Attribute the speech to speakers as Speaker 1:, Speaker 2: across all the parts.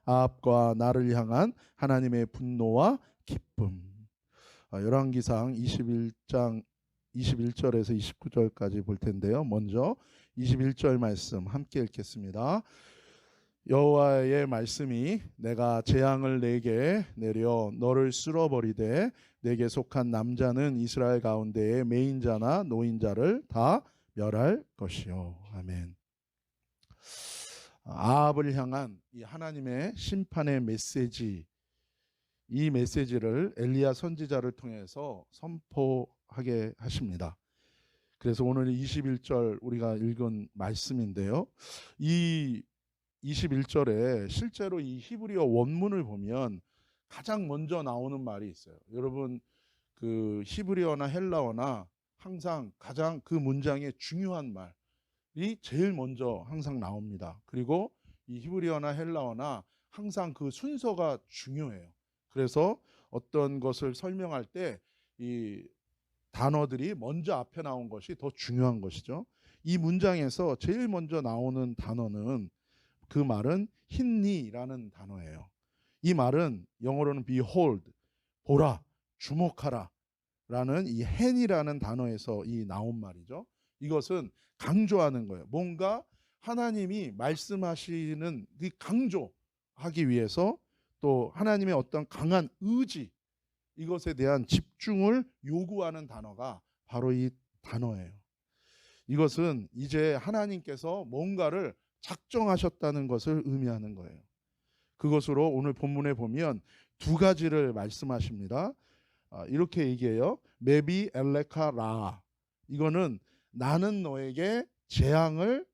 Speaker 1: 아합과 나를 향한 하나님의 분노와 기쁨. 열왕기상 21장 21절에서 29절까지 볼 텐데요. 먼저 21절 말씀 함께 읽겠습니다. 여호와의 말씀이 내가 재앙을 내게 내려 너를 쓸어버리되 내게 속한 남자는 이스라엘 가운데의 매인자나 노인자를 다 멸할 것이요. 아멘. 아합을 향한 이 하나님의 심판의 메시지, 이 메시지를 엘리야 선지자를 통해서 선포하게 하십니다. 그래서 오늘 21절 우리가 읽은 말씀인데요. 이 21절에 실제로 이 히브리어 원문을 보면 가장 먼저 나오는 말이 있어요. 여러분 그 히브리어나 헬라어나 항상 가장 그 문장의 중요한 말이 제일 먼저 항상 나옵니다. 그리고 이 히브리어나 헬라어나 항상 그 순서가 중요해요. 그래서 어떤 것을 설명할 때 이 단어들이 먼저 앞에 나온 것이 더 중요한 것이죠. 이 문장에서 제일 먼저 나오는 단어는 그 말은 힌니라는 단어예요. 이 말은 영어로는 behold, 보라, 주목하라 라는 이 hen이라는 단어에서 이 나온 말이죠. 이것은 강조하는 거예요. 뭔가 하나님이 말씀하시는 이 강조하기 위해서 또 하나님의 어떤 강한 의지, 이것에 대한 집중을 요구하는 단어가 바로 이 단어예요. 이것은 이제 하나님께서 뭔가를 작정하셨다는 것을 의미하는 거예요. 그것으로 오늘 본문에 보면 두 가지를 말씀하십니다. 이렇게 얘기해요. 메비 엘레카 라. 이거는 나는 너에게 재앙을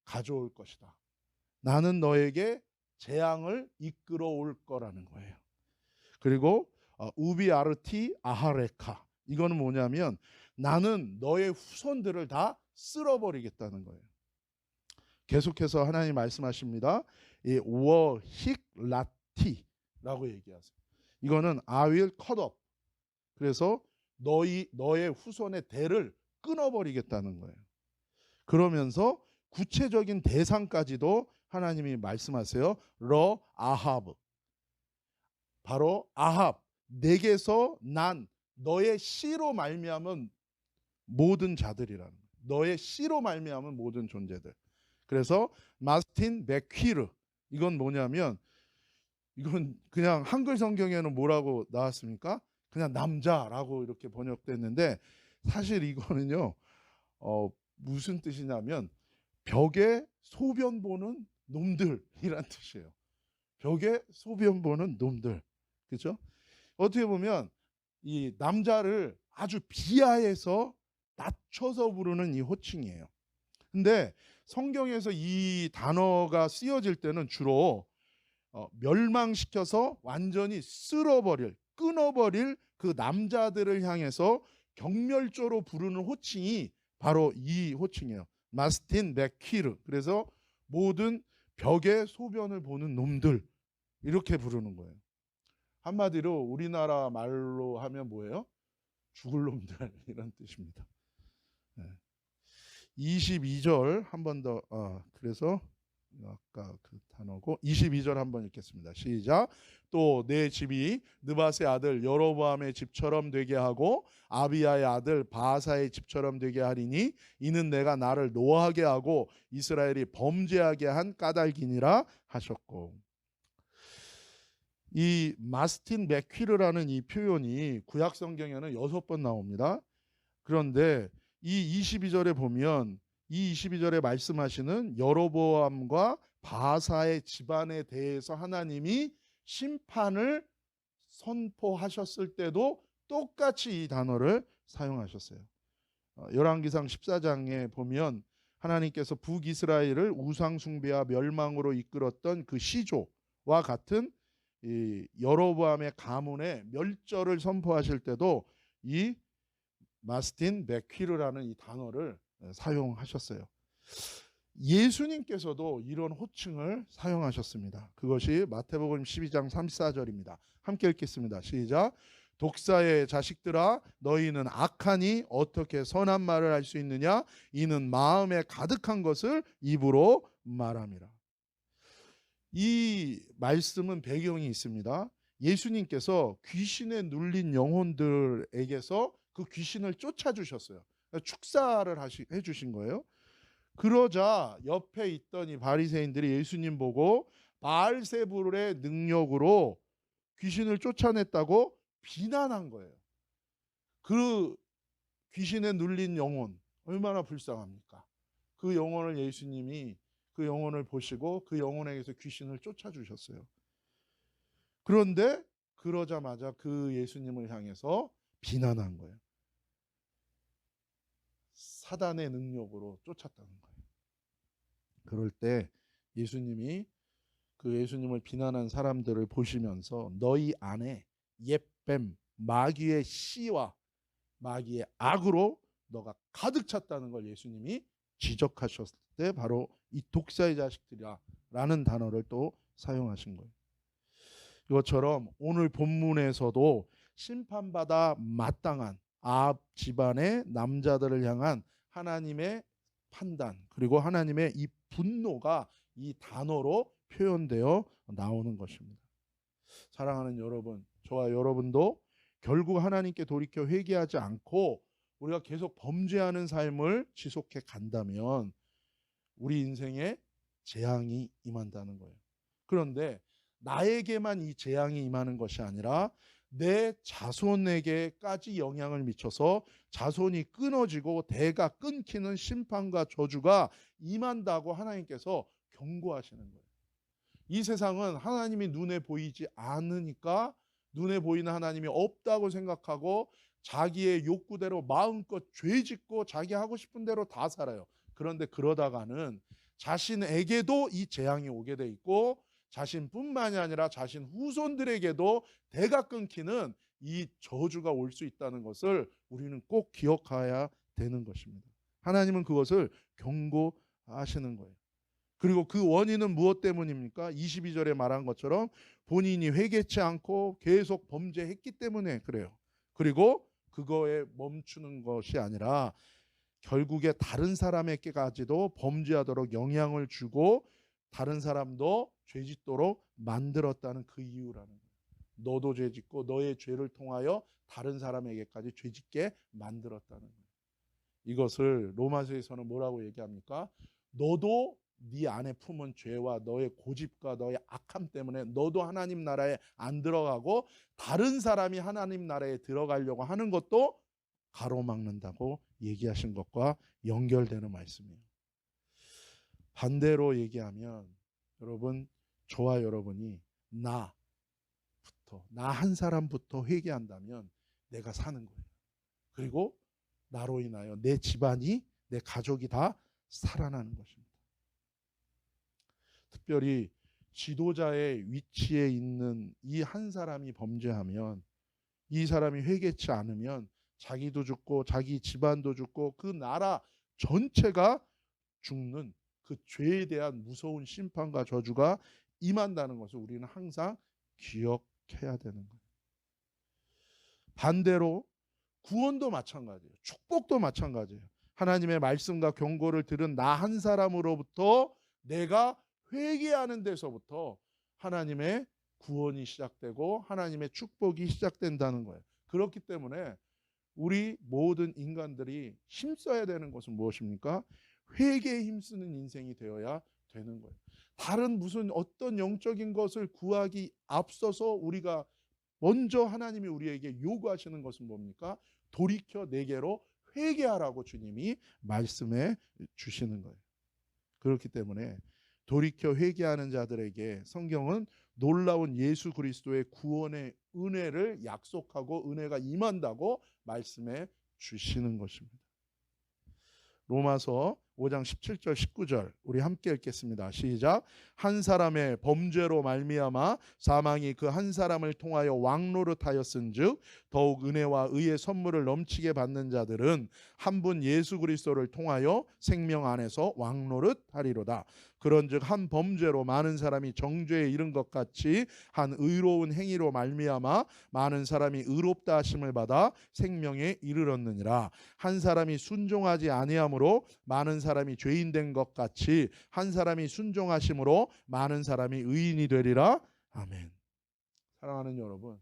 Speaker 1: 가져올 것이다. 나는 너에게 재앙을 이끌어 올 거라는 거예요. 그리고 우비 아르티 아하레카. 이거는 뭐냐면 나는 너의 후손들을 다 쓸어버리겠다는 거예요. 계속해서 하나님 말씀하십니다. 이 워힉라티라고 얘기하세요. 이거는 I will cut off. 그래서 너의 후손의 대를 끊어버리겠다는 거예요. 그러면서 구체적인 대상까지도 하나님이 말씀하세요. 러 아합. 바로 아합, 내게서 난 너의 씨로 말미암은 모든 자들이라는 거예요. 너의 씨로 말미암은 모든 존재들. 그래서 마스틴 베퀴르, 이건 뭐냐면 이건 그냥 한글 성경에는 뭐라고 나왔습니까? 그냥 남자라고 이렇게 번역됐는데 사실 이거는요 무슨 뜻이냐면 벽에 소변 보는 놈들이란 뜻이에요. 벽에 소변 보는 놈들. 그렇죠? 어떻게 보면 이 남자를 아주 비하해서 낮춰서 부르는 이 호칭이에요. 근데 성경에서 이 단어가 쓰여질 때는 주로 멸망시켜서 완전히 쓸어버릴, 끊어버릴 그 남자들을 향해서 경멸조로 부르는 호칭이 바로 이 호칭이에요. 마스틴 맥퀴르. 그래서 모든 벽에 소변을 보는 놈들 이렇게 부르는 거예요. 한마디로 우리나라 말로 하면 뭐예요? 죽을 놈들 이런 뜻입니다. 22절 한 번 더. 그래서 아까 그 단어고 22절 한번 읽겠습니다. 시작. 또 내 집이 느밧의 아들 여로보암의 집처럼 되게 하고 아비야의 아들 바하사의 집처럼 되게 하리니 이는 내가 나를 노하게 하고 이스라엘이 범죄하게 한 까닭이니라 하셨고. 이 마스틴 맥퀴르라는 이 표현이 구약 성경에는 6번 나옵니다. 그런데 이 22절에 보면 이 22절에 말씀하시는 여로보암과 바하사의 집안에 대해서 하나님이 심판을 선포하셨을 때도 똑같이 이 단어를 사용하셨어요. 열왕기상 14장에 보면 하나님께서 북이스라엘을 우상 숭배와 멸망으로 이끌었던 그 시조와 같은 이 여로보암의 가문의 멸절을 선포하실 때도 이 마스틴 맥퀴르라는 이 단어를 사용하셨어요. 예수님께서도 이런 호칭을 사용하셨습니다. 그것이 마태복음 12장 34절입니다. 함께 읽겠습니다. 시작. 독사의 자식들아 너희는 악하니 어떻게 선한 말을 할 수 있느냐? 이는 마음에 가득한 것을 입으로 말함이라. 이 말씀은 배경이 있습니다. 예수님께서 귀신에 눌린 영혼들에게서 그 귀신을 쫓아주셨어요. 축사를 해주신 거예요. 그러자 옆에 있던 이 바리새인들이 예수님 보고 바알세불의 능력으로 귀신을 쫓아냈다고 비난한 거예요. 그 귀신에 눌린 영혼 얼마나 불쌍합니까? 그 영혼을 예수님이 그 영혼을 보시고 그 영혼에게서 귀신을 쫓아주셨어요. 그런데 그러자마자 그 예수님을 향해서 비난한 거예요. 사단의 능력으로 쫓았다는 거예요. 그럴 때 예수님이 그 예수님을 비난한 사람들을 보시면서 너희 안에 옛뱀 마귀의 씨와 마귀의 악으로 너가 가득 찼다는 걸 예수님이 지적하셨을 때 바로 이 독사의 자식들이라 라는 단어를 또 사용하신 거예요. 이것처럼 오늘 본문에서도 심판받아 마땅한 아합 집안의 남자들을 향한 하나님의 판단 그리고 하나님의 이 분노가 이 단어로 표현되어 나오는 것입니다. 사랑하는 여러분, 저와 여러분도 결국 하나님께 돌이켜 회개하지 않고 우리가 계속 범죄하는 삶을 지속해 간다면 우리 인생에 재앙이 임한다는 거예요. 그런데 나에게만 이 재앙이 임하는 것이 아니라 내 자손에게까지 영향을 미쳐서 자손이 끊어지고 대가 끊기는 심판과 저주가 임한다고 하나님께서 경고하시는 거예요. 이 세상은 하나님이 눈에 보이지 않으니까 눈에 보이는 하나님이 없다고 생각하고 자기의 욕구대로 마음껏 죄짓고 자기 하고 싶은 대로 다 살아요. 그런데 그러다가는 자신에게도 이 재앙이 오게 돼 있고 자신뿐만이 아니라 자신 후손들에게도 대가 끊기는 이 저주가 올 수 있다는 것을 우리는 꼭 기억해야 되는 것입니다. 하나님은 그것을 경고하시는 거예요. 그리고 그 원인은 무엇 때문입니까? 22절에 말한 것처럼 본인이 회개치 않고 계속 범죄했기 때문에 그래요. 그리고 그거에 멈추는 것이 아니라 결국에 다른 사람에게까지도 범죄하도록 영향을 주고 다른 사람도 죄짓도록 만들었다는 그 이유라는 거예요. 너도 죄짓고 너의 죄를 통하여 다른 사람에게까지 죄짓게 만들었다는 거예요. 이것을 로마서에서는 뭐라고 얘기합니까? 너도 네 안에 품은 죄와 너의 고집과 너의 악함 때문에 너도 하나님 나라에 안 들어가고 다른 사람이 하나님 나라에 들어가려고 하는 것도 가로막는다고 얘기하신 것과 연결되는 말씀이에요. 반대로 얘기하면 여러분, 저와 여러분이 나 한 사람부터 회개한다면 내가 사는 거예요. 그리고 나로 인하여 내 집안이 내 가족이 다 살아나는 것입니다. 특별히 지도자의 위치에 있는 이 한 사람이 범죄하면 이 사람이 회개치 않으면 자기도 죽고 자기 집안도 죽고 그 나라 전체가 죽는 그 죄에 대한 무서운 심판과 저주가 임한다는 것을 우리는 항상 기억해야 되는 거예요. 반대로 구원도 마찬가지예요. 축복도 마찬가지예요. 하나님의 말씀과 경고를 들은 나 한 사람으로부터 내가 회개하는 데서부터 하나님의 구원이 시작되고 하나님의 축복이 시작된다는 거예요. 그렇기 때문에 우리 모든 인간들이 힘써야 되는 것은 무엇입니까? 회개에 힘쓰는 인생이 되어야 되는 거예요. 다른 무슨 어떤 영적인 것을 구하기 앞서서 우리가 먼저 하나님이 우리에게 요구하시는 것은 뭡니까? 돌이켜 내게로 회개하라고 주님이 말씀해 주시는 거예요. 그렇기 때문에 돌이켜 회개하는 자들에게 성경은 놀라운 예수 그리스도의 구원의 은혜를 약속하고 은혜가 임한다고 말씀해 주시는 것입니다. 로마서 5장 17절 19절 우리 함께 읽겠습니다. 시작. 한 사람의 범죄로 말미암아 사망이 그 한 사람을 통하여 왕노릇하였은즉 더욱 은혜와 의의 선물을 넘치게 받는 자들은 한 분 예수 그리스도를 통하여 생명 안에서 왕노릇하리로다. 그런즉 한 범죄로 많은 사람이 정죄에 이른 것 같이 한 의로운 행위로 말미암아 많은 사람이 의롭다 하심을 받아 생명에 이르렀느니라. 한 사람이 순종하지 아니함으로 많은 사람이 죄인 된 것 같이 한 사람이 순종하심으로 많은 사람이 의인이 되리라. 아멘. 사랑하는 여러분,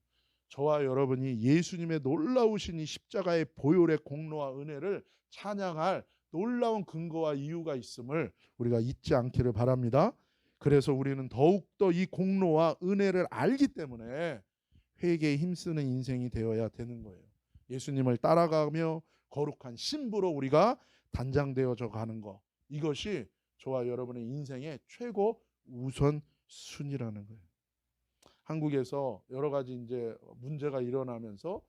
Speaker 1: 저와 여러분이 예수님의 놀라우신 이 십자가의 보혈의 공로와 은혜를 찬양할 놀라운 근거와 이유가 있음을 우리가 잊지 않기를 바랍니다. 그래서 우리는 더욱더 이 공로와 은혜를 알기 때문에 회개에 힘쓰는 인생이 되어야 되는 거예요. 예수님을 따라가며 거룩한 신부로 우리가 단장되어져 가는 것, 이것이 저와 여러분의 인생의 최고 우선순위라는 거예요. 한국에서 여러 가지 이제 문제가 일어나면서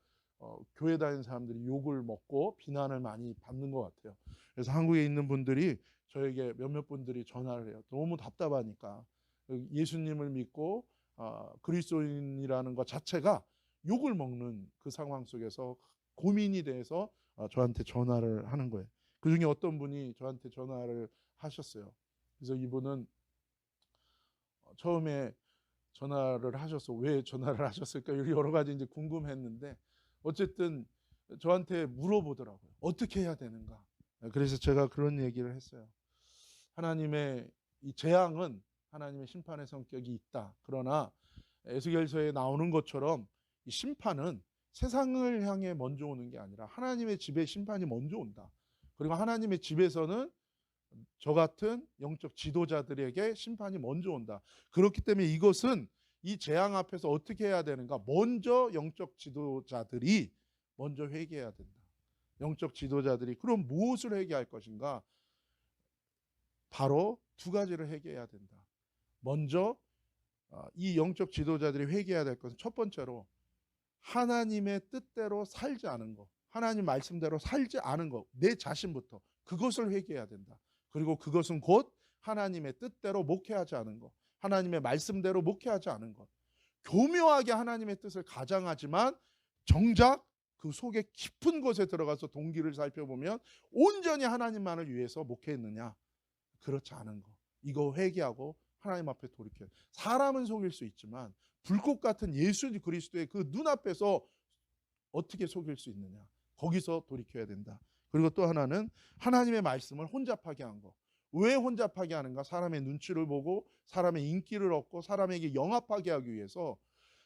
Speaker 1: 교회 다니는 사람들이 욕을 먹고 비난을 많이 받는 것 같아요. 그래서 한국에 있는 분들이 저에게 몇몇 분들이 전화를 해요. 너무 답답하니까 예수님을 믿고 그리스도인이라는 것 자체가 욕을 먹는 그 상황 속에서 고민이 돼서 저한테 전화를 하는 거예요. 그중에 어떤 분이 저한테 전화를 하셨어요. 그래서 이분은 처음에 전화를 하셔서 왜 전화를 하셨을까 여러 가지 이제 궁금했는데 어쨌든 저한테 물어보더라고요. 어떻게 해야 되는가? 그래서 제가 그런 얘기를 했어요. 하나님의 이 재앙은 하나님의 심판의 성격이 있다. 그러나 에스겔서에 나오는 것처럼 이 심판은 세상을 향해 먼저 오는 게 아니라 하나님의 집에 심판이 먼저 온다. 그리고 하나님의 집에서는 저 같은 영적 지도자들에게 심판이 먼저 온다. 그렇기 때문에 이것은 이 재앙 앞에서 어떻게 해야 되는가? 먼저 영적 지도자들이 먼저 회개해야 된다. 영적 지도자들이 그럼 무엇을 회개할 것인가? 바로 두 가지를 회개해야 된다. 먼저 이 영적 지도자들이 회개해야 될 것은 첫 번째로 하나님의 뜻대로 살지 않은 것, 하나님 말씀대로 살지 않은 것, 내 자신부터 그것을 회개해야 된다. 그리고 그것은 곧 하나님의 뜻대로 목회하지 않은 것, 하나님의 말씀대로 목회하지 않은 것. 교묘하게 하나님의 뜻을 가장하지만 정작 그 속에 깊은 곳에 들어가서 동기를 살펴보면 온전히 하나님만을 위해서 목회했느냐? 그렇지 않은 것. 이거 회개하고 하나님 앞에 돌이켜요. 사람은 속일 수 있지만 불꽃 같은 예수 그리스도의 그 눈앞에서 어떻게 속일 수 있느냐? 거기서 돌이켜야 된다. 그리고 또 하나는 하나님의 말씀을 혼잡하게 한 거. 왜 혼잡하게 하는가? 사람의 눈치를 보고 사람의 인기를 얻고 사람에게 영합하게 하기 위해서.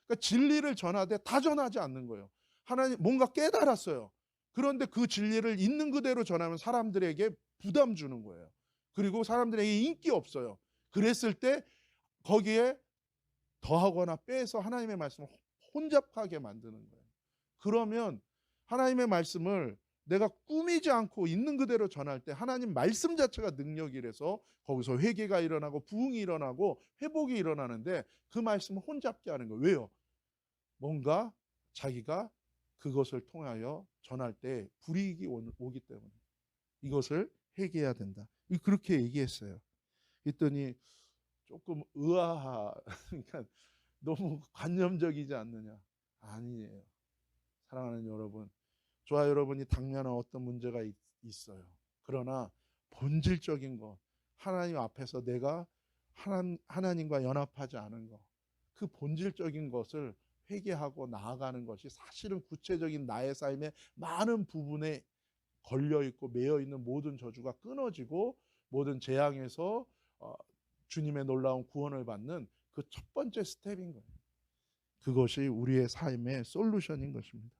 Speaker 1: 그러니까 진리를 전하되 다 전하지 않는 거예요. 하나님 뭔가 깨달았어요. 그런데 그 진리를 있는 그대로 전하면 사람들에게 부담 주는 거예요. 그리고 사람들에게 인기 없어요. 그랬을 때 거기에 더하거나 빼서 하나님의 말씀을 혼잡하게 만드는 거예요. 그러면 하나님의 말씀을 내가 꾸미지 않고 있는 그대로 전할 때 하나님 말씀 자체가 능력이라서 거기서 회개가 일어나고 부흥이 일어나고 회복이 일어나는데 그 말씀을 혼잡게 하는 거예요. 왜요? 뭔가 자기가 그것을 통하여 전할 때 불이익이 오기 때문에 이것을 회개해야 된다. 그렇게 얘기했어요. 그랬더니 조금 그러니까 너무 관념적이지 않느냐? 아니에요. 사랑하는 여러분, 저와 여러분이 당면한 어떤 문제가 있어요. 그러나 본질적인 것, 하나님 앞에서 내가 하나님과 연합하지 않은 것, 그 본질적인 것을 회개하고 나아가는 것이 사실은 구체적인 나의 삶의 많은 부분에 걸려있고 매여있는 모든 저주가 끊어지고 모든 재앙에서 주님의 놀라운 구원을 받는 그 첫 번째 스텝인 거예요. 그것이 우리의 삶의 솔루션인 것입니다.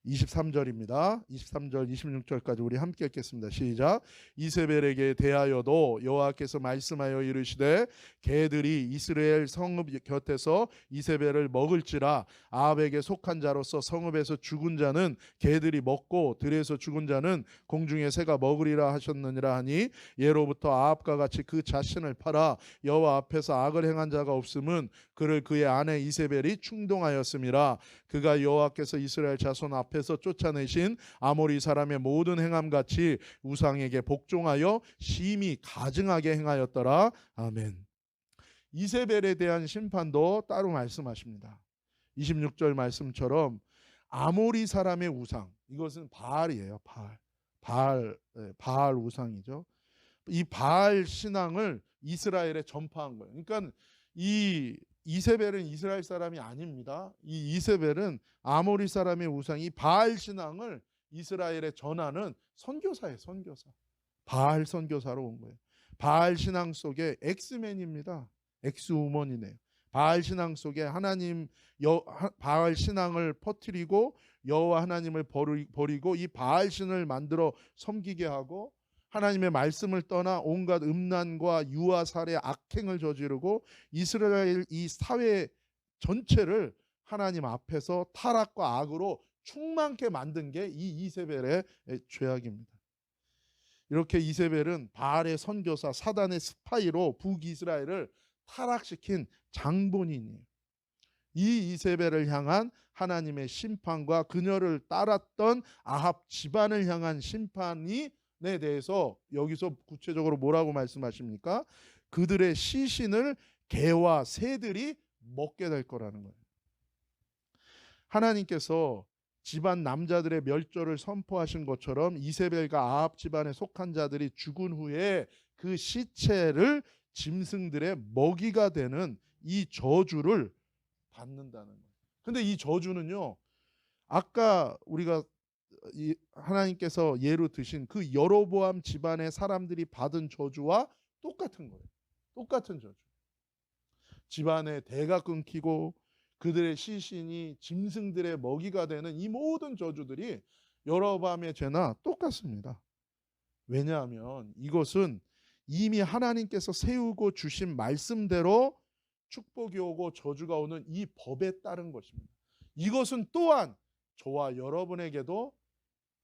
Speaker 1: 23절입니다. 23절 26절까지 우리 함께 읽겠습니다. 시작. 이세벨에게 대하여도 여호와께서 말씀하여 이르시되 개들이 이스라엘 성읍 곁에서 이세벨을 먹을지라 아합에게 속한 자로서 성읍에서 죽은 자는 개들이 먹고 들에서 죽은 자는 공중의 새가 먹으리라 하셨느니라 하니 예로부터 아합과 같이 그 자신을 팔아 여호와 앞에서 악을 행한 자가 없음은 그를 그의 아내 이세벨이 충동하였음이라. 그가 여호와께서 이스라엘 자손 앞에서 쫓아내신 아모리 사람의 모든 행함같이 우상에게 복종하여 심히 가증하게 행하였더라. 아멘. 이세벨에 대한 심판도 따로 말씀하십니다. 26절 말씀처럼 아모리 사람의 우상, 이것은 바알이에요. 바알 우상이죠. 이 바알 신앙을 이스라엘에 전파한 거예요. 그러니까 이 이세벨은 이스라엘 사람이 아닙니다. 이 이세벨은 아모리 사람의 우상, 이 바알 신앙을 이스라엘에 전하는 선교사예요. 선교사. 바알 선교사로 온 거예요. 바알 신앙 속에 엑스맨입니다. 엑스우먼이네요. 바알 신앙 속에 바알 신앙을 퍼뜨리고 여호와 하나님을 버리고 이 바알 신을 만들어 섬기게 하고 하나님의 말씀을 떠나 온갖 음란과 유아 살해 악행을 저지르고 이스라엘 이 사회 전체를 하나님 앞에서 타락과 악으로 충만케 만든 게 이 이세벨의 죄악입니다. 이렇게 이세벨은 바알의 선교사 사단의 스파이로 북이스라엘을 타락시킨 장본인이에요. 이 이세벨을 향한 하나님의 심판과 그녀를 따랐던 아합 집안을 향한 심판에 대해서 여기서 구체적으로 뭐라고 말씀하십니까? 그들의 시신을 개와 새들이 먹게 될 거라는 거예요. 하나님께서 집안 남자들의 멸절을 선포하신 것처럼 이세벨과 아합 집안에 속한 자들이 죽은 후에 그 시체를 짐승들의 먹이가 되는 이 저주를 받는다는 거예요. 근데 이 저주는요, 아까 우리가 하나님께서 예로 드신 그 여로보암 집안의 사람들이 받은 저주와 똑같은 거예요. 똑같은 저주. 집안의 대가 끊기고 그들의 시신이 짐승들의 먹이가 되는 이 모든 저주들이 여로보암의 죄나 똑같습니다. 왜냐하면 이것은 이미 하나님께서 세우고 주신 말씀대로 축복이 오고 저주가 오는 이 법에 따른 것입니다. 이것은 또한 저와 여러분에게도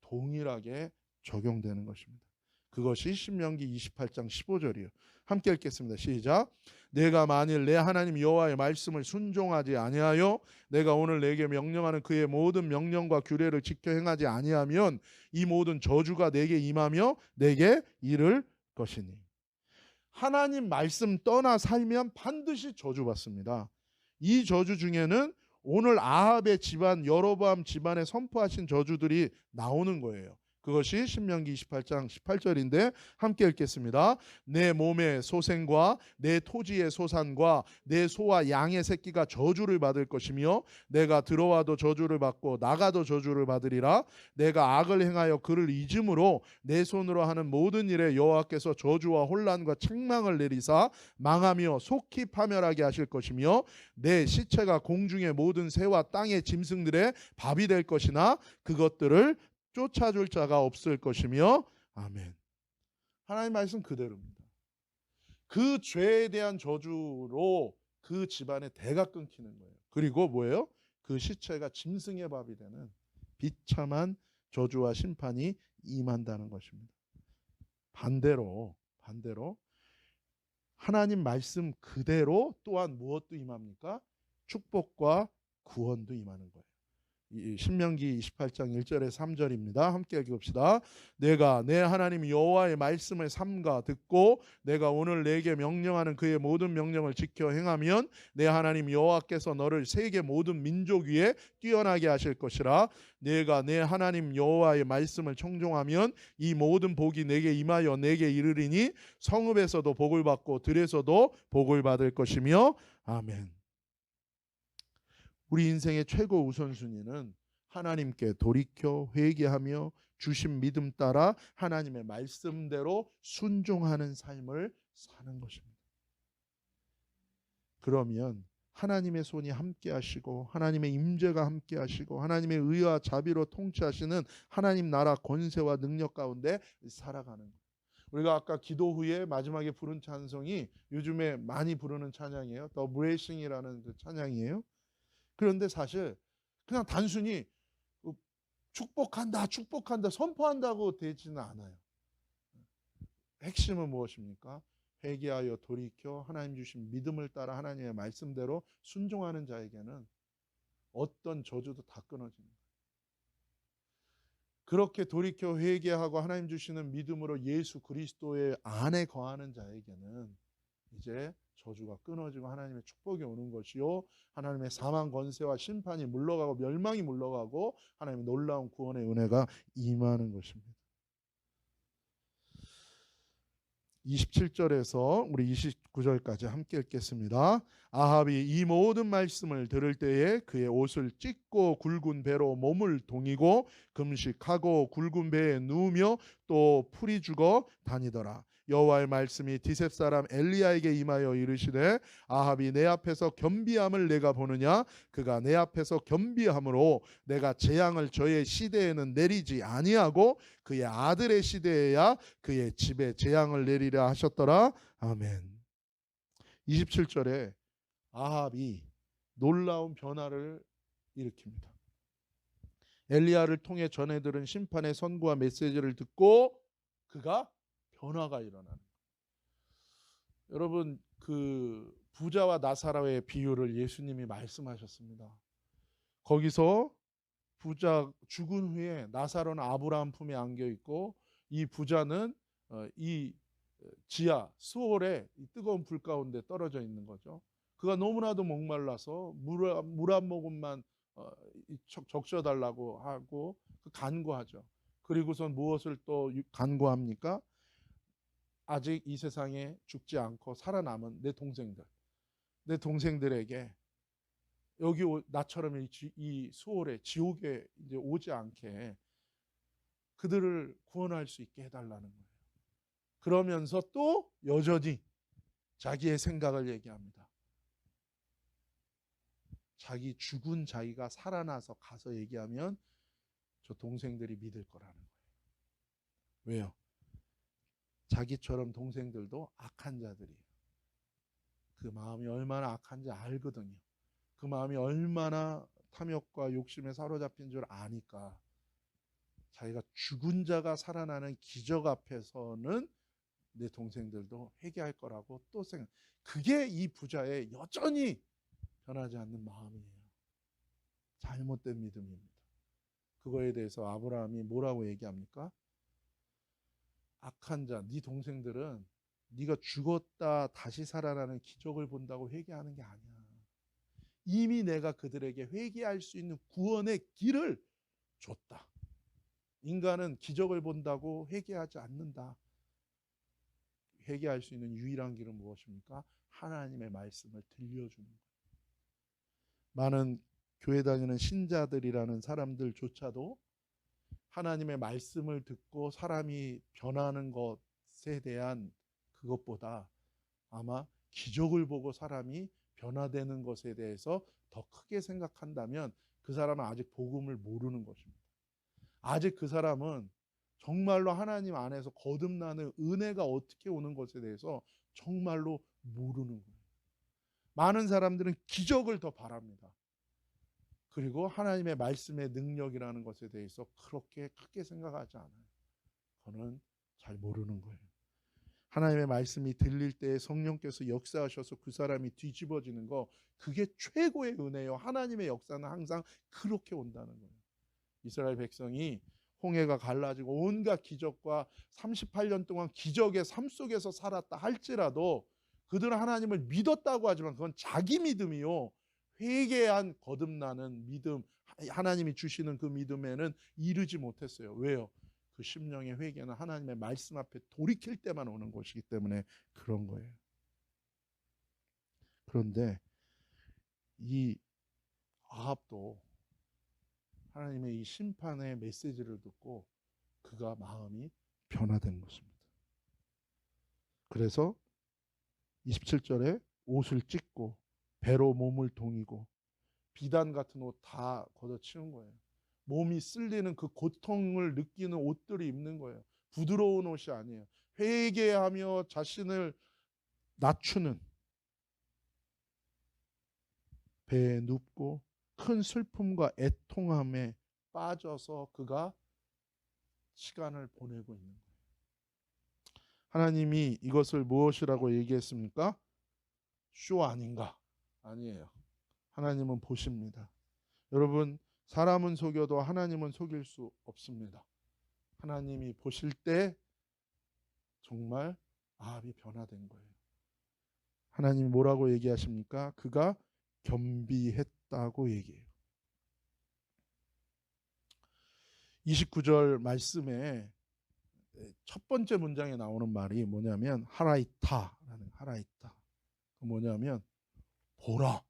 Speaker 1: 동일하게 적용되는 것입니다. 그것이 신명기 28장 15절이에요. 함께 읽겠습니다. 시작. 내가 만일 내 하나님 여호와의 말씀을 순종하지 아니하여 내가 오늘 내게 명령하는 그의 모든 명령과 규례를 지켜 행하지 아니하면 이 모든 저주가 내게 임하며 내게 이를 것이니. 하나님 말씀 떠나 살면 반드시 저주받습니다. 이 저주 중에는 오늘 아합의 집안, 여로보암 집안에 선포하신 저주들이 나오는 거예요. 그것이 신명기 28장 18절인데 함께 읽겠습니다. 내 몸의 소생과 내 토지의 소산과 내 소와 양의 새끼가 저주를 받을 것이며 내가 들어와도 저주를 받고 나가도 저주를 받으리라. 내가 악을 행하여 그를 잊음으로 내 손으로 하는 모든 일에 여호와께서 저주와 혼란과 책망을 내리사 망하며 속히 파멸하게 하실 것이며 내 시체가 공중의 모든 새와 땅의 짐승들의 밥이 될 것이나 그것들을 쫓아줄 자가 없을 것이며 아멘. 하나님 말씀 그대로입니다. 그 죄에 대한 저주로 그 집안의 대가 끊기는 거예요. 그리고 뭐예요? 그 시체가 짐승의 밥이 되는 비참한 저주와 심판이 임한다는 것입니다. 반대로 하나님 말씀 그대로 또한 무엇도 임합니까? 축복과 구원도 임하는 거예요. 신명기 28장 1절에서 3절입니다. 함께 읽읍시다. 내가 내 하나님 여호와의 말씀을 삼가 듣고 내가 오늘 내게 명령하는 그의 모든 명령을 지켜 행하면 내 하나님 여호와께서 너를 세계 모든 민족 위에 뛰어나게 하실 것이라. 내가 내 하나님 여호와의 말씀을 청종하면 이 모든 복이 내게 임하여 내게 이르리니 성읍에서도 복을 받고 들에서도 복을 받을 것이며 아멘. 우리 인생의 최고 우선순위는 하나님께 돌이켜 회개하며 주신 믿음 따라 하나님의 말씀대로 순종하는 삶을 사는 것입니다. 그러면 하나님의 손이 함께 하시고 하나님의 임재가 함께 하시고 하나님의 의와 자비로 통치하시는 하나님 나라 권세와 능력 가운데 살아가는 거예요. 우리가 아까 기도 후에 마지막에 부른 찬송이 요즘에 많이 부르는 찬양이에요. The Blessing이라는 그 찬양이에요. 그런데 사실 그냥 단순히 축복한다 선포한다고 되지는 않아요. 핵심은 무엇입니까? 회개하여 돌이켜 하나님 주신 믿음을 따라 하나님의 말씀대로 순종하는 자에게는 어떤 저주도 다 끊어집니다. 그렇게 돌이켜 회개하고 하나님 주시는 믿음으로 예수 그리스도의 안에 거하는 자에게는 이제 저주가 끊어지고 하나님의 축복이 오는 것이요 하나님의 사망 권세와 심판이 물러가고 멸망이 물러가고 하나님의 놀라운 구원의 은혜가 임하는 것입니다. 27절에서 우리 29절까지 함께 읽겠습니다. 아합이 이 모든 말씀을 들을 때에 그의 옷을 찢고 굵은 배로 몸을 동이고 금식하고 굵은 배에 누우며 또 풀이 죽어 다니더라. 여호와의 말씀이 디셉 사람 엘리야에게 임하여 이르시되 아합이 내 앞에서 겸비함을 내가 보느냐 그가 내 앞에서 겸비함으로 내가 재앙을 저의 시대에는 내리지 아니하고 그의 아들의 시대에야 그의 집에 재앙을 내리라 하셨더라. 아멘. 27절에 아합이 놀라운 변화를 일으킵니다. 엘리야를 통해 전해 들은 심판의 선고와 메시지를 듣고 그가 변화가 일어나는. 여러분, 그 부자와 나사로의 비유를 예수님이 말씀하셨습니다. 거기서 부자 죽은 후에 나사로는 아브라함 품에 안겨 있고 이 부자는 이 지하 수월에 뜨거운 불 가운데 떨어져 있는 거죠. 그가 너무나도 목말라서 물 한 모금만 적셔달라고 하고 간구하죠. 그리고선 무엇을 또 간구합니까? 아직 이 세상에 죽지 않고 살아남은 내 동생들에게 여기 나처럼 이 수월에 지옥에 이제 오지 않게 그들을 구원할 수 있게 해달라는 거예요. 그러면서 또 여전히 자기의 생각을 얘기합니다. 자기 죽은 자기가 살아나서 가서 얘기하면 저 동생들이 믿을 거라는 거예요. 왜요? 자기처럼 동생들도 악한 자들이에요. 그 마음이 얼마나 악한지 알거든요. 그 마음이 얼마나 탐욕과 욕심에 사로잡힌 줄 아니까 자기가 죽은 자가 살아나는 기적 앞에서는 내 동생들도 회개할 거라고 또 생각. 그게 이 부자의 여전히 변하지 않는 마음이에요. 잘못된 믿음입니다. 그거에 대해서 아브라함이 뭐라고 얘기합니까? 악한 자, 네 동생들은 네가 죽었다 다시 살아나는 기적을 본다고 회개하는 게 아니야. 이미 내가 그들에게 회개할 수 있는 구원의 길을 줬다. 인간은 기적을 본다고 회개하지 않는다. 회개할 수 있는 유일한 길은 무엇입니까? 하나님의 말씀을 들려주는 거예요. 많은 교회 다니는 신자들이라는 사람들조차도 하나님의 말씀을 듣고 사람이 변하는 것에 대한 그것보다 아마 기적을 보고 사람이 변화되는 것에 대해서 더 크게 생각한다면 그 사람은 아직 복음을 모르는 것입니다. 아직 그 사람은 정말로 하나님 안에서 거듭나는 은혜가 어떻게 오는 것에 대해서 정말로 모르는 거예요. 많은 사람들은 기적을 더 바랍니다. 그리고 하나님의 말씀의 능력이라는 것에 대해서 그렇게 크게 생각하지 않아요. 그거는 잘 모르는 거예요. 하나님의 말씀이 들릴 때 성령께서 역사하셔서 그 사람이 뒤집어지는 거, 그게 최고의 은혜요. 하나님의 역사는 항상 그렇게 온다는 거예요. 이스라엘 백성이 홍해가 갈라지고 온갖 기적과 38년 동안 기적의 삶 속에서 살았다 할지라도 그들은 하나님을 믿었다고 하지만 그건 자기 믿음이요. 회개한 거듭나는 믿음, 하나님이 주시는 그 믿음에는 이르지 못했어요. 왜요? 그 심령의 회개는 하나님의 말씀 앞에 돌이킬 때만 오는 것이기 때문에 그런 거예요. 그런데 이 아합도 하나님의 이 심판의 메시지를 듣고 그가 마음이 변화된 것입니다. 그래서 27절에 옷을 찢고 배로 몸을 동이고 비단 같은 옷 다 걷어치운 거예요. 몸이 쓸리는 그 고통을 느끼는 옷들을 입는 거예요. 부드러운 옷이 아니에요. 회개하며 자신을 낮추는, 배에 눕고 큰 슬픔과 애통함에 빠져서 그가 시간을 보내고 있는 거예요. 하나님이 이것을 무엇이라고 얘기했습니까? 쇼 아닌가? 아니에요. 하나님은 보십니다. 여러분, 사람은 속여도 하나님은 속일 수 없습니다. 하나님이 보실 때 정말 아합이 변화된 거예요. 하나님이 뭐라고 얘기하십니까? 그가 겸비했다고 얘기해요. 29절 말씀에 첫 번째 문장에 나오는 말이 뭐냐면 하라이타라는 하라이타. 뭐냐면 보라.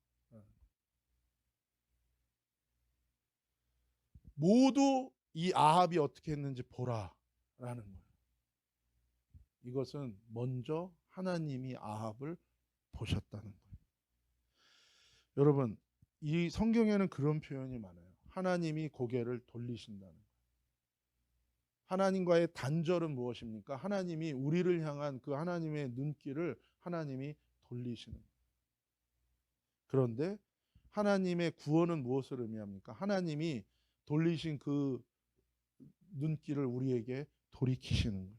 Speaker 1: 모두 이 아합이 어떻게 했는지 보라라는 거예요. 이것은 먼저 하나님이 아합을 보셨다는 거예요. 여러분, 이 성경에는 그런 표현이 많아요. 하나님이 고개를 돌리신다는 거예요. 하나님과의 단절은 무엇입니까? 하나님이 우리를 향한 그 하나님의 눈길을 하나님이 돌리시는 거예요. 그런데 하나님의 구원은 무엇을 의미합니까? 하나님이 돌리신 그 눈길을 우리에게 돌이키시는 거예요.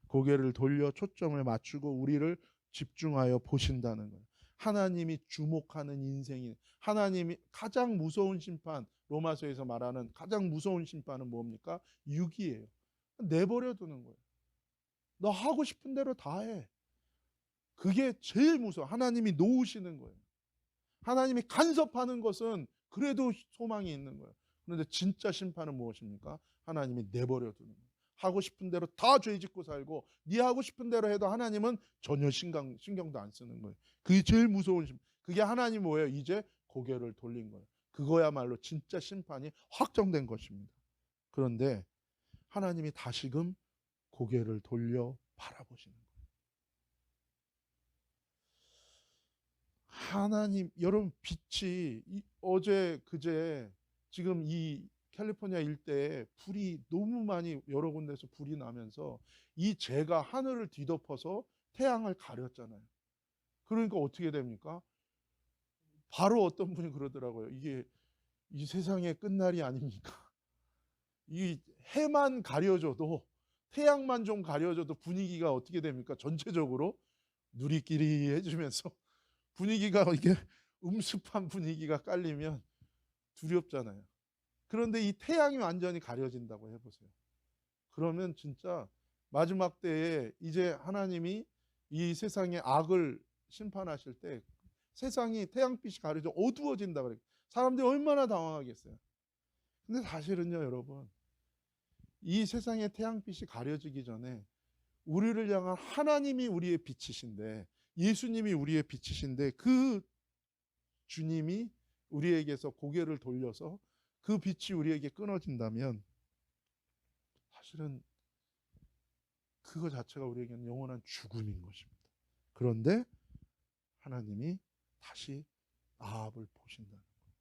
Speaker 1: 고개를 돌려 초점을 맞추고 우리를 집중하여 보신다는 거예요. 하나님이 주목하는 인생이, 하나님이 가장 무서운 심판, 로마서에서 말하는 가장 무서운 심판은 뭡니까? 유기예요. 내버려 두는 거예요. 너 하고 싶은 대로 다 해. 그게 제일 무서워. 하나님이 놓으시는 거예요. 하나님이 간섭하는 것은 그래도 소망이 있는 거예요. 그런데 진짜 심판은 무엇입니까? 하나님이 내버려 두는 거예요. 하고 싶은 대로 다 죄 짓고 살고 네 하고 싶은 대로 해도 하나님은 전혀 신경도 안 쓰는 거예요. 그게 제일 무서운 심판. 그게 하나님 뭐예요? 이제 고개를 돌린 거예요. 그거야말로 진짜 심판이 확정된 것입니다. 그런데 하나님이 다시금 고개를 돌려 바라보시는 거예요. 하나님, 여러분, 빛이 어제 그제 지금 이 캘리포니아 일대에 불이 너무 많이 여러 군데서 불이 나면서 이 재가 하늘을 뒤덮어서 태양을 가렸잖아요. 그러니까 어떻게 됩니까? 바로 어떤 분이 그러더라고요. 이게 이 세상의 끝날이 아닙니까? 이 해만 가려줘도, 태양만 좀 가려줘도 분위기가 어떻게 됩니까? 전체적으로 누리끼리 해주면서 분위기가 이게 음습한 분위기가 깔리면 두렵잖아요. 그런데 이 태양이 완전히 가려진다고 해보세요. 그러면 진짜 마지막 때에 이제 하나님이 이 세상의 악을 심판하실 때 세상이 태양빛이 가려져 어두워진다 그래요. 사람들이 얼마나 당황하겠어요. 근데 사실은요, 여러분, 이 세상의 태양빛이 가려지기 전에 우리를 향한 하나님이 우리의 빛이신데, 예수님이 우리의 빛이신데, 그 주님이 우리에게서 고개를 돌려서 그 빛이 우리에게 끊어진다면 사실은 그거 자체가 우리에게는 영원한 죽음인 것입니다. 그런데 하나님이 다시 아합을 보신다는 거예요.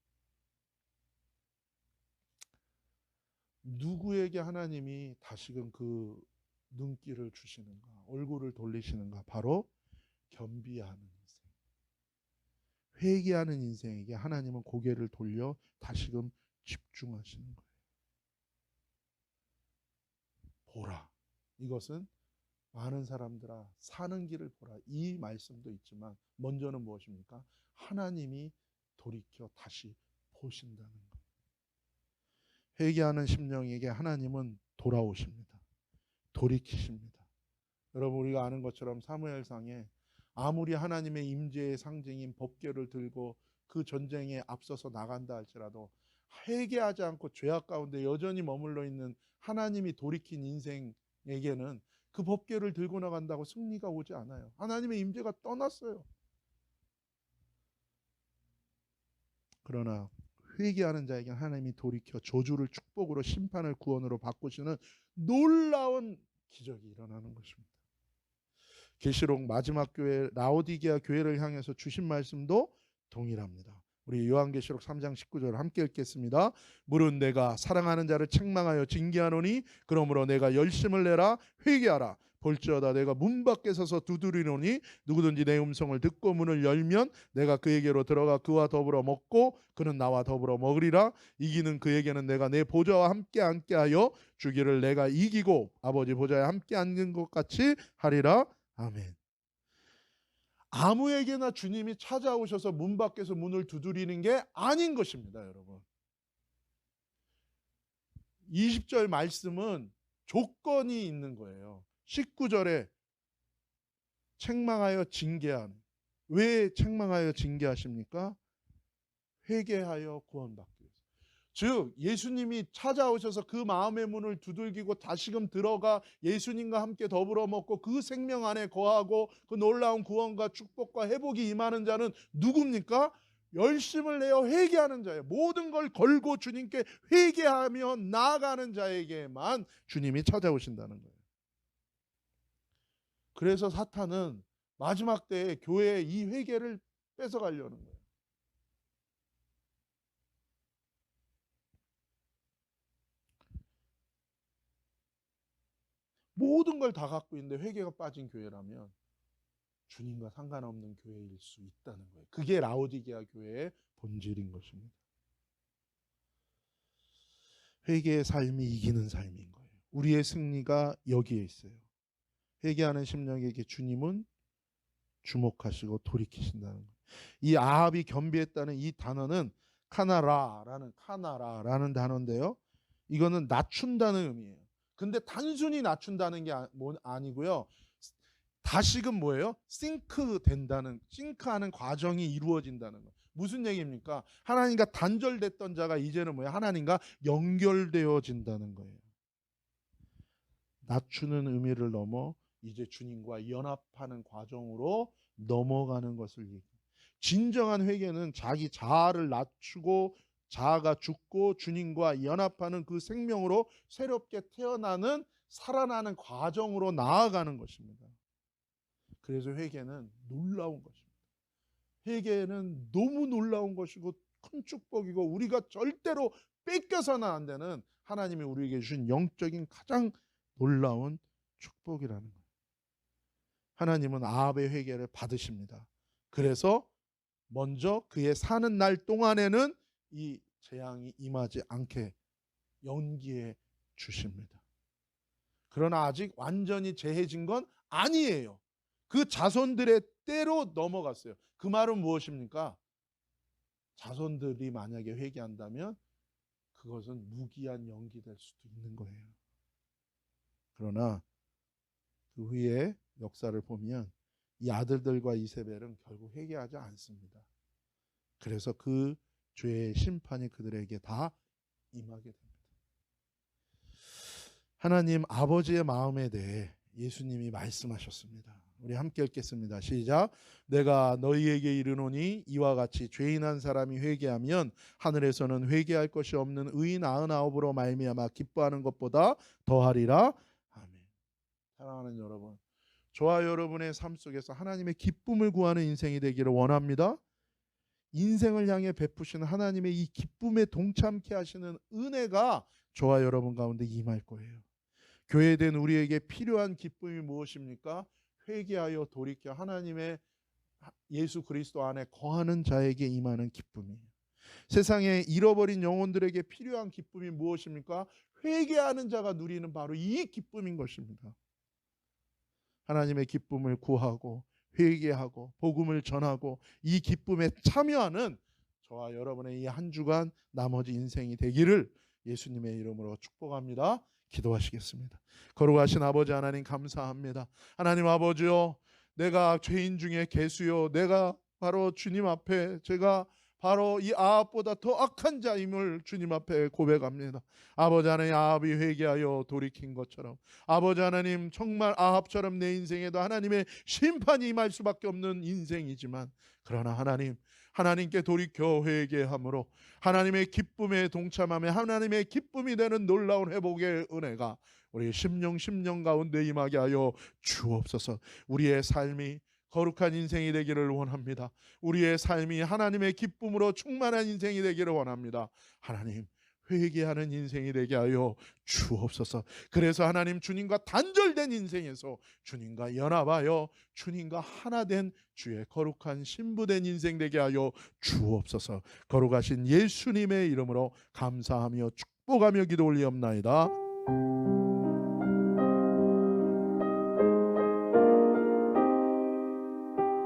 Speaker 1: 누구에게 하나님이 다시금 그 눈길을 주시는가, 얼굴을 돌리시는가? 바로 겸비하는 인생, 회개하는 인생에게 하나님은 고개를 돌려 다시금 집중하시는 거예요. 보라. 이것은 많은 사람들아 사는 길을 보라. 이 말씀도 있지만 먼저는 무엇입니까? 하나님이 돌이켜 다시 보신다는 거예요. 회개하는 심령에게 하나님은 돌아오십니다. 돌이키십니다. 여러분, 우리가 아는 것처럼 사무엘상에 아무리 하나님의 임재의 상징인 법궤를 들고 그 전쟁에 앞서서 나간다 할지라도 회개하지 않고 죄악 가운데 여전히 머물러 있는 하나님이 돌이킨 인생에게는 그 법궤를 들고 나간다고 승리가 오지 않아요. 하나님의 임재가 떠났어요. 그러나 회개하는 자에게 하나님이 돌이켜 저주를 축복으로 심판을 구원으로 바꾸시는 놀라운 기적이 일어나는 것입니다. 계시록 마지막 교회 라오디게아 교회를 향해서 주신 말씀도 동일합니다. 우리 요한계시록 3장 19절 함께 읽겠습니다. 물은 내가 사랑하는 자를 책망하여 징계하노니 그러므로 내가 열심을 내라 회개하라. 볼지어다 내가 문 밖에 서서 두드리노니 누구든지 내 음성을 듣고 문을 열면 내가 그에게로 들어가 그와 더불어 먹고 그는 나와 더불어 먹으리라. 이기는 그에게는 내가 내 보좌와 함께 앉게 하여 주기를 내가 이기고 아버지 보좌에 함께 앉는 것 같이 하리라. 아멘. 아무에게나 주님이 찾아오셔서 문 밖에서 문을 두드리는 게 아닌 것입니다, 여러분. 20절 말씀은 조건이 있는 거예요. 19절에 책망하여 징계하는. 왜 책망하여 징계하십니까? 회개하여 구원받기 위해서. 즉 예수님이 찾아오셔서 그 마음의 문을 두들기고 다시금 들어가 예수님과 함께 더불어 먹고 그 생명 안에 거하고 그 놀라운 구원과 축복과 회복이 임하는 자는 누굽니까? 열심을 내어 회개하는 자예요. 모든 걸 걸고 주님께 회개하며 나아가는 자에게만 주님이 찾아오신다는 거예요. 그래서 사탄은 마지막 때에 교회의 이 회개를 뺏어가려는 거예요. 모든 걸 다 갖고 있는데 회개가 빠진 교회라면 주님과 상관없는 교회일 수 있다는 거예요. 그게 라오디게아 교회의 본질인 것입니다. 회개의 삶이 이기는 삶인 거예요. 우리의 승리가 여기에 있어요. 회개하는 심령에게 주님은 주목하시고 돌이키신다는 거예요. 이 아합이 겸비했다는 이 단어는 카나라라는 단어인데요. 이거는 낮춘다는 의미예요. 근데 단순히 낮춘다는 게 아니고요. 다시금 뭐예요? 싱크하는 과정이 이루어진다는 거예요. 무슨 얘기입니까? 하나님과 단절됐던 자가 이제는 뭐예요? 하나님과 연결되어진다는 거예요. 낮추는 의미를 넘어 이제 주님과 연합하는 과정으로 넘어가는 것을 얘기해요. 진정한 회개는 자기 자아를 낮추고 자아가 죽고 주님과 연합하는 그 생명으로 새롭게 태어나는 살아나는 과정으로 나아가는 것입니다. 그래서 회개는 놀라운 것입니다. 회개는 너무 놀라운 것이고 큰 축복이고 우리가 절대로 뺏겨서는 안 되는 하나님이 우리에게 주신 영적인 가장 놀라운 축복이라는 거예요. 하나님은 아합의 회개를 받으십니다. 그래서 먼저 그의 사는 날 동안에는 이 재앙이 임하지 않게 연기해 주십니다. 그러나 아직 완전히 재해진 건 아니에요. 그 자손들의 때로 넘어갔어요. 그 말은 무엇입니까? 자손들이 만약에 회개한다면 그것은 무기한 연기될 수도 있는 거예요. 그러나 그 후에 역사를 보면 이 아들들과 이세벨은 결국 회개하지 않습니다. 그래서 그 죄의 심판이 그들에게 다 임하게 됩니다. 하나님 아버지의 마음에 대해 예수님이 말씀하셨습니다. 우리 함께 읽겠습니다. 시작. 내가 너희에게 이르노니 이와 같이 죄인 한 사람이 회개하면 하늘에서는 회개할 것이 없는 의인 99으로 말미암아 기뻐하는 것보다 더하리라. 아멘. 사랑하는 여러분, 저와 여러분의 삶 속에서 하나님의 기쁨을 구하는 인생이 되기를 원합니다. 인생을 향해 베푸시는 하나님의 이 기쁨에 동참케 하시는 은혜가 저와 여러분 가운데 임할 거예요. 교회된 우리에게 필요한 기쁨이 무엇입니까? 회개하여 돌이켜 하나님의 예수 그리스도 안에 거하는 자에게 임하는 기쁨이에요. 세상에 잃어버린 영혼들에게 필요한 기쁨이 무엇입니까? 회개하는 자가 누리는 바로 이 기쁨인 것입니다. 하나님의 기쁨을 구하고 회개하고 복음을 전하고 이 기쁨에 참여하는 저와 여러분의 이 한 주간 나머지 인생이 되기를 예수님의 이름으로 축복합니다. 기도하시겠습니다. 거룩하신 아버지 하나님 감사합니다. 하나님 아버지요, 내가 죄인 중에 개수요, 내가 바로 주님 앞에 제가 바로 이 아합보다 더 악한 자임을 주님 앞에 고백합니다. 아버지 하나님, 아합이 회개하여 돌이킨 것처럼 아버지 하나님, 정말 아합처럼 내 인생에도 하나님의 심판이 임할 수밖에 없는 인생이지만 그러나 하나님, 하나님께 돌이켜 회개함으로 하나님의 기쁨에 동참하며 하나님의 기쁨이 되는 놀라운 회복의 은혜가 우리 심령 가운데 임하게 하여 주옵소서. 우리의 삶이 거룩한 인생이 되기를 원합니다. 우리의 삶이 하나님의 기쁨으로 충만한 인생이 되기를 원합니다. 하나님, 회개하는 인생이 되게 하여 주옵소서. 그래서 하나님, 주님과 단절된 인생에서 주님과 연합하여 주님과 하나 된 주의 거룩한 신부된 인생 되게 하여 주옵소서. 거룩하신 예수님의 이름으로 감사하며 축복하며 기도 올리옵나이다.